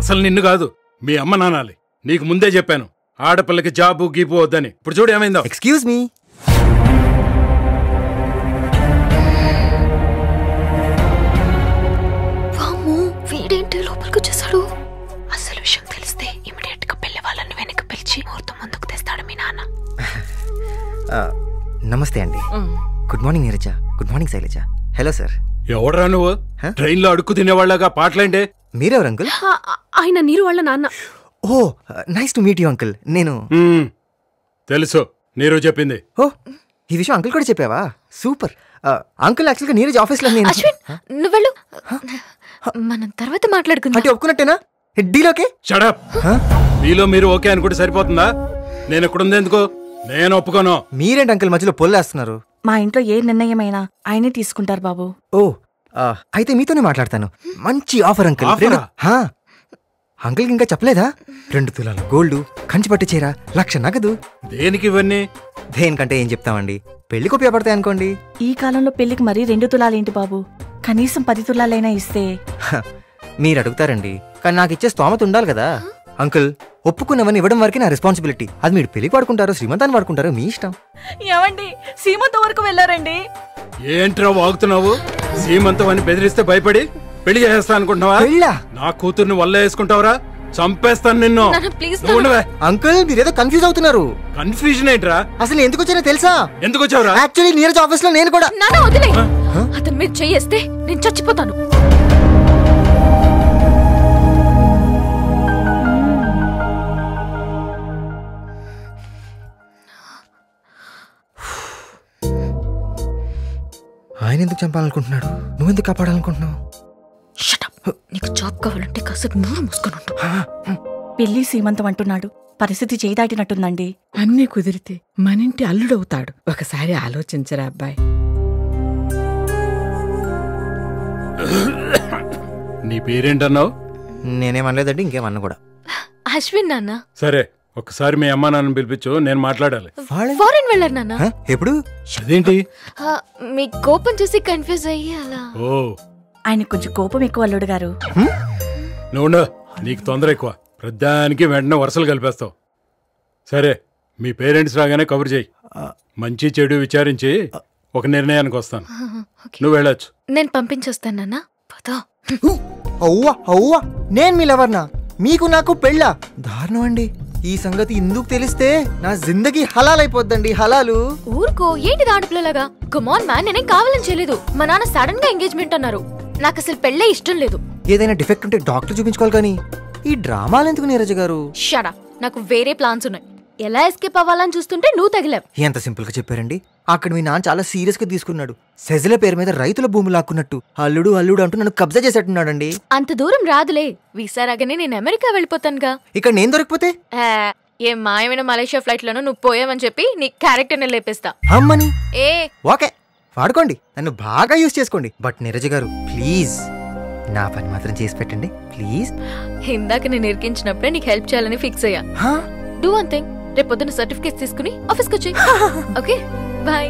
అసలు నిన్ను కాదు మీ అమ్మ నానాలి. నీకు ముందే చెప్పాను ఆడపిల్లకి జాబు గీపు వద్దని. ఇప్పుడు చూడు ఏమైందో. Excuse me. వీడేంటి లోపలికి వచ్చేసాడు? అసలు విషయం తెలిస్తే ఇమిడియట్ గా పెళ్లి వాళ్ళని వెనక్కి పిలిచి ముహూర్తం ముందుకు తెస్తాడు మీ నాన్న. నమస్తే అండి. Good morning Neeraja. Good morning Shailaja. Hello sir. ఎవడరా నువ్వు? ట్రైన్ లో అడుక్కు తినేవాళ్ళగా పాటలేంటే. మీరెవరు అంకుల్? ఆయన నీరు వాళ్ళ నాన్న. Oh nice to meet you uncle. నేను తెలుసు నీరు చెప్పింది. ఓ ఈ విషయం అంకుల్ కూడా చెప్పావా? సూపర్. అంకుల్ యాక్చువల్గా నీరజ్ ఆఫీస్ లో నువ్వు వెళ్ళు, మనం తర్వాత మాట్లాడుకుందాం. అంటే ఒప్పుకున్నట్టేనా? డీలోకే? Shut up. మీలో మీరు ఓకే అనుకుంటే సరిపోతుందా? నేను ఎక్కడుంది ఎందుకు? నేను ఒప్పుకోను. మీరేంటి అంకుల్ మధ్యలో పొల్లేస్తున్నారు? మా ఇంట్లో ఏ నిర్ణయమైనా ఆయనే తీసుకుంటారు బాబు. ఓ అయితే మీతోనే మాట్లాడతాను. మంచి ఆఫర్ అంకుల్. అంకుల్కి ఇంకా చెప్పలేదా? 2 తులాల గోల్డ్, కంచిపట్టు చీర, 1,00,000 నగదు. దేనికి ఇవన్నీ? దేనికంటే ఏం చెప్తామండి, పెళ్లికి ఉపయోగపడతాయి అనుకోండి. ఈ కాలంలో పెళ్లికి మరీ 2 తులాలేంటి బాబు? కనీసం 10 తులాలైనా ఇస్తే. మీరు అడుగుతారండి, కానీ నాకు ఇచ్చే స్తోమత ఉండాలి కదా. అంకుల్ ఒప్పుకున్నవన్నీ ఇవ్వడం వరకే నా రెస్పాన్సిబిలిటీ. అది మీరు పెళ్లికి వాడుకుంటారో శ్రీమంతాన్ని వాడుకుంటారో మీ ఇష్టం. ఏమండి సీమంతం వరకు వెళ్ళారండి? ఏంట్రా వాగుతున్నావు? సీమంతం అని బెదిరిస్తే భయపడి పెళ్లి చేస్తా అనుకుంటున్నావా? నా కూతుర్ని వల్ల వేసుకుంటావురా? చంపేస్తాను నిన్ను. అంకుల్ మీరేదో కన్ఫ్యూజ్ అవుతున్నారు. కన్ఫ్యూజన్ ఏంట్రా? అసలు ఎందుకు వచ్చానో తెలుసా? ఎందుకు వచ్చావురా? యాక్చువల్లీ నీరజ్ ఆఫీస్ లో నేను కూడా. అతని మీద చేయేస్తే నేను చచ్చిపోతాను. ఆయన ఎందుకు చంపాలనుకుంటున్నాడు? నువ్వెందుకు కాపాడాలనుకుంటున్నావు? నీకు జాబ్ కావాలంటే కాసేపు నోరు మూసుకొని ఉండు. పెళ్లి సీమంతం అంటున్నాడు. పరిస్థితి చేదాటినట్టుందండి. అన్నీ కుదిరితే మనింటి అల్లుడవుతాడు. ఒకసారి ఆలోచించరా అబ్బాయి. నీ పేరేంటన్నావు? నేనేమనలేదండి, ఇంకేమన్నా కూడా. అశ్విన్ నాన్న. సరే ఒకసారి మీ అమ్మా నాన్న పిలిపించు, నేను మాట్లాడాలి. ఫారెన్ వెళ్ళారు నాన్న. ఎప్పుడు? అదేంటి? మీ కోపం చూసి కన్ఫ్యూజ్ అయ్యి అలా. ఓ ఆయన కొంచెం కోపం ఎక్కువ అల్లుడు గారు. నువ్వు నీకు తొందర ఎక్కువ. ప్రధానికి వెంటనే వరుసలు కలిపేస్తావు. సరే మీ పేరెంట్స్ రాగానే కబురు చేయి. మంచి చెడు విచారించి ఒక నిర్ణయానికి వస్తాను. నువ్వు వెళ్ళొచ్చు. నేను పంపించొస్తాను నాన్న. అవ్వా అవ్వా, నేను మీ లవర్నా? మీకు నాకు పెళ్ళా? దారుణం అండి. ఈ సంగతి ఎందుకు తెలిస్తే నా జిందగీ హలాల్ అయిపోద్దండి. హలాలు. ఊరుకో, ఏంటి ఆడపిల్లలాగా? కమాన్ మ్యాన్, నేనేం కావాలని చేయలేదు. మా నాన్న సడన్ గా ఎంగేజ్మెంట్ అన్నారు. నాకు అసలు పెళ్ళే ఇష్టం లేదు. ఏదైనా డిఫెక్ట్ ఉంటే డాక్టర్ చూపించుకోవాలి, కానీ ఈ డ్రామాలు ఎందుకు నీరజ గారు? Shut up. నాకు వేరే ప్లాన్స్ ఉన్నాయి. ఎలా ఎస్కేప్ అవ్వాలని చూస్తుంటే నువ్వు తగిలావు. ఎంత సింపుల్ గా చెప్పారండి. అక్కడ మీ నాన్న చాలా సీరియస్ గా తీసుకున్నాడు. సెజల పేరు మీద రైతుల భూమి లాక్కున్నట్టు అల్లుడు అల్లుడు అంటూ నన్ను కబ్జా చేసేట్టున్నాడండి. అంత దూరం రాదులే. వీసా రాగానే నేను అమెరికా వెళ్ళిపోతానుగా. ఇక్కడ నేను దొరికిపోతే ఏ మాయమైన మలేషియా ఫ్లైట్ లోనూ నువ్వు పోయావని చెప్పి నీ క్యారెక్టర్ ని లేపేస్తా. అమ్మని ఓకే వాడుకోండి, నన్ను బాగా యూజ్ చేసుకోండి. బట్ నీరజ గారు ప్లీజ్ నా పని మాత్రం చేసి పెట్టండి ప్లీజ్. ఇందాక నేను ఇరికించినప్పుడే నీకు హెల్ప్ చేయాలని ఫిక్స్ అయ్యా. డూ వన్ థింగ్, రేపు పొద్దున్న సర్టిఫికేట్స్ తీసుకుని ఆఫీస్కి వచ్చేయ్. Okay bye.